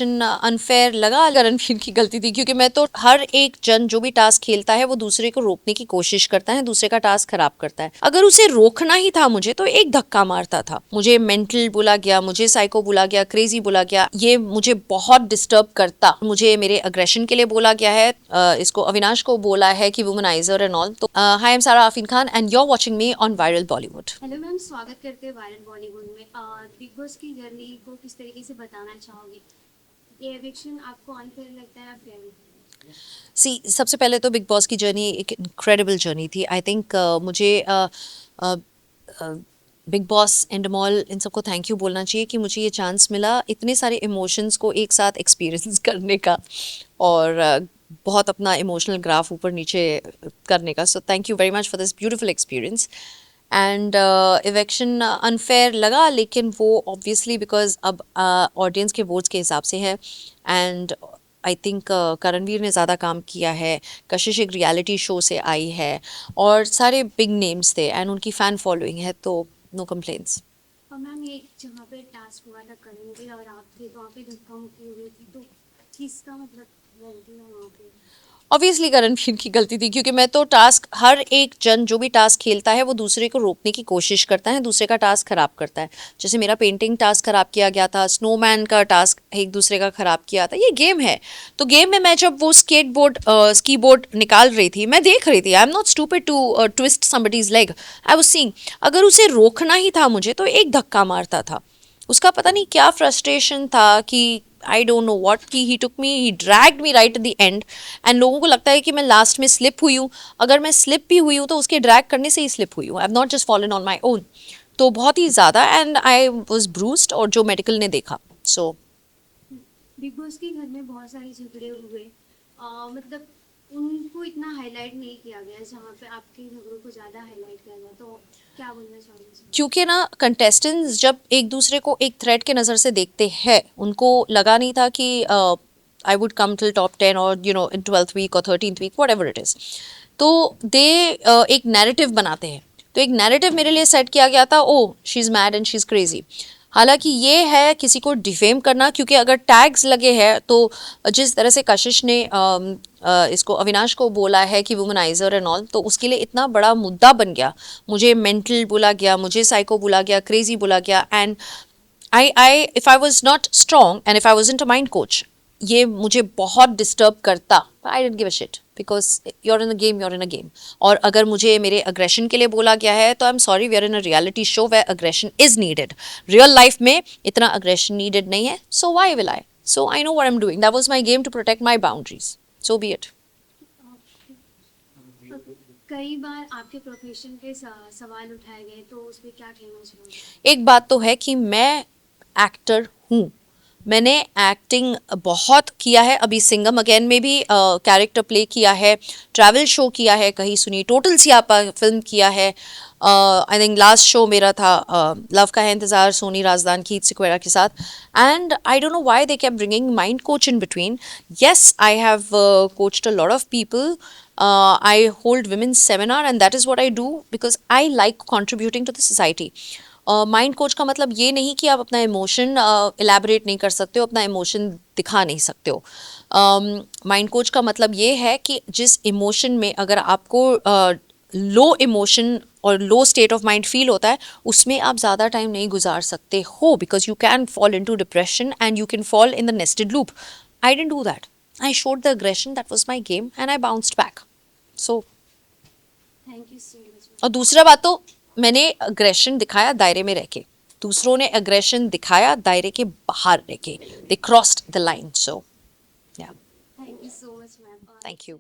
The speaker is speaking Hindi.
इवेक्शन अनफेयर लगा, रणवीर की गलती थी क्योंकि मैं तो हर एक जन जो भी टास्क खेलता है वो दूसरे को रोकने की कोशिश करता है, दूसरे का टास्क खराब करता है। अगर उसे रोकना ही था मुझे तो एक धक्का मारता था। मुझे मेंटल बोला गया, मुझे साइको बोला गया, क्रेजी बोला गया, ये मुझे बहुत डिस्टर्ब करता। मुझे मेरे अग्रेशन के लिए बोला गया है, इसको अविनाश को बोला है कि वुमनाइजर एंड ऑल। तो हाय, I am Sara Afreen Khan and you are watching me on viral Bollywood. Hello ma'am, स्वागत करते हैं वायरल बॉलीवुड में। बिग बॉस की जर्नी को किस तरीके से बताना चाहोगे? ये एविक्शन आपको अनफेयर लगता है या फेयर? सबसे पहले तो बिग बॉस की जर्नी एक इनक्रेडिबल जर्नी थी। आई थिंक मुझे बिग बॉस एंड मॉल इन सबको थैंक यू बोलना चाहिए कि मुझे ये चांस मिला इतने सारे इमोशंस को एक साथ एक्सपीरियंस करने का, और बहुत अपना इमोशनल ग्राफ ऊपर नीचे करने का। So thank you very much for this beautiful experience. And eviction unfair लगा, लेकिन वो ऑब्वियसली बिकॉज अब ऑडियंस के वोट्स के हिसाब से है। एंड आई थिंक करणवीर ने ज़्यादा काम किया है, कशिश एक रियलिटी शो से आई है और सारे बिग नेम्स थे एंड उनकी फ़ैन फॉलोइंग है, तो नो कंप्लेंट्स। और मैम, ये जहाँ पे टास्क हुआ था करण और आप थे, तो वहाँ पे धक्का मुक्की हुई थी, तो किसका मतलब गलती है वहाँ पे? ऑब्वियसली करणवीर की गलती थी क्योंकि मैं तो टास्क, हर एक जन जो भी टास्क खेलता है वो दूसरे को रोकने की कोशिश करता है, दूसरे का टास्क खराब करता है। जैसे मेरा पेंटिंग टास्क खराब किया गया था, स्नोमैन का टास्क एक दूसरे का खराब किया था। ये गेम है, तो गेम में मैं जब वो स्की बोर्ड निकाल रही थी, मैं देख रही थी। I am not stupid to twist somebody's leg, I was seeing. अगर उसे रोकना ही था मुझे तो एक धक्का मारता था। उसका पता नहीं क्या फ्रस्ट्रेशन था कि आई डोंट नो व्हाट, कि he took me, he dragged me right at the end. And लोगों को लगता है कि मैं लास्ट में स्लिप हुई हूँ। अगर मैं स्लिप भी हुई हूँ तो उसके ड्रैग करने से ही स्लिप हुई हूँ। I have not just fallen on my own. तो बहुत ही ज़्यादा, एंड आई वॉज ब्रूस्ड, और जो मेडिकल ने देखा। सो बिग बॉस के घर में बहुत सारे झगड़े हुए, मतलब उनको इतना हाईलाइट नहीं किया गया, जहाँ पे आपके झगड़ों को ज़्यादा हाईलाइट किया गया, तो क्या बोलना चाहोगे इसमें? क्योंकि ना कंटेस्टेंट्स जब एक दूसरे को एक थ्रेट के नज़र से देखते हैं, उनको लगा नहीं था कि I would come till top 10 और you know in 12th week और 13th week, whatever it is. तो दे एक नैरेटिव बनाते हैं। तो एक नैरेटिव मेरे लिए सेट किया गया था, oh she is mad and she is crazy. हालांकि ये है किसी को डिफेम करना, क्योंकि अगर टैग्स लगे हैं तो जिस तरह से कशिश ने इसको अविनाश को बोला है कि वुमनाइजर एंड ऑल, तो उसके लिए इतना बड़ा मुद्दा बन गया। मुझे मेंटल बोला गया, मुझे साइको बोला गया, क्रेजी बोला गया। And I if I was not strong and if I wasn't a mind coach, ये मुझे बहुत डिस्टर्ब करता। I don't give a shit because you're in a game, you're in a game. और अगर मुझे मेरे अग्रेशन के लिए बोला गया है तो I am sorry, we are in a reality show where aggression is needed. Real life में इतना अग्रेशन नीडेड नहीं है, so why will I? So I know what I am doing, that was my game to protect my boundaries, so be it. कई बार आपके प्रोफेशन के सवाल उठाए गए, तो उस पर क्या कहना चाहोगे? एक बात तो है कि मैं एक्टर हूँ। मैंने एक्टिंग बहुत किया है, अभी सिंगम अगेन में भी कैरेक्टर प्ले किया है, ट्रैवल शो किया है, कहीं सुनी टोटल सियापा फिल्म किया है। आई थिंक लास्ट शो मेरा था लव का है इंतज़ार, सोनी राजदान की सिक्वेरा के साथ। And I don't know why they kept bringing mind coach in between. Yes, I have coached a lot of people. I hold women's seminar and that is what I do because I like contributing to the society. Mind coach का मतलब ये नहीं कि आप अपना इमोशन एलैबोरेट नहीं कर सकते हो, अपना इमोशन दिखा नहीं सकते हो। माइंड कोच का मतलब ये है कि जिस इमोशन में अगर आपको लो इमोशन और लो स्टेट ऑफ माइंड फील होता है, उसमें आप ज़्यादा टाइम नहीं गुजार सकते हो, because you can fall into depression and you can fall in the nested loop. I didn't do that. I showed the aggression, that was my game, and I bounced back. So, thank you so much. और दूसरा बात तो मैंने अग्रेशन दिखाया दायरे में रह के, दूसरों ने अग्रेशन दिखाया दायरे के बाहर रह के. They crossed the line. So, yeah. Thank you so much ma'am. Thank you.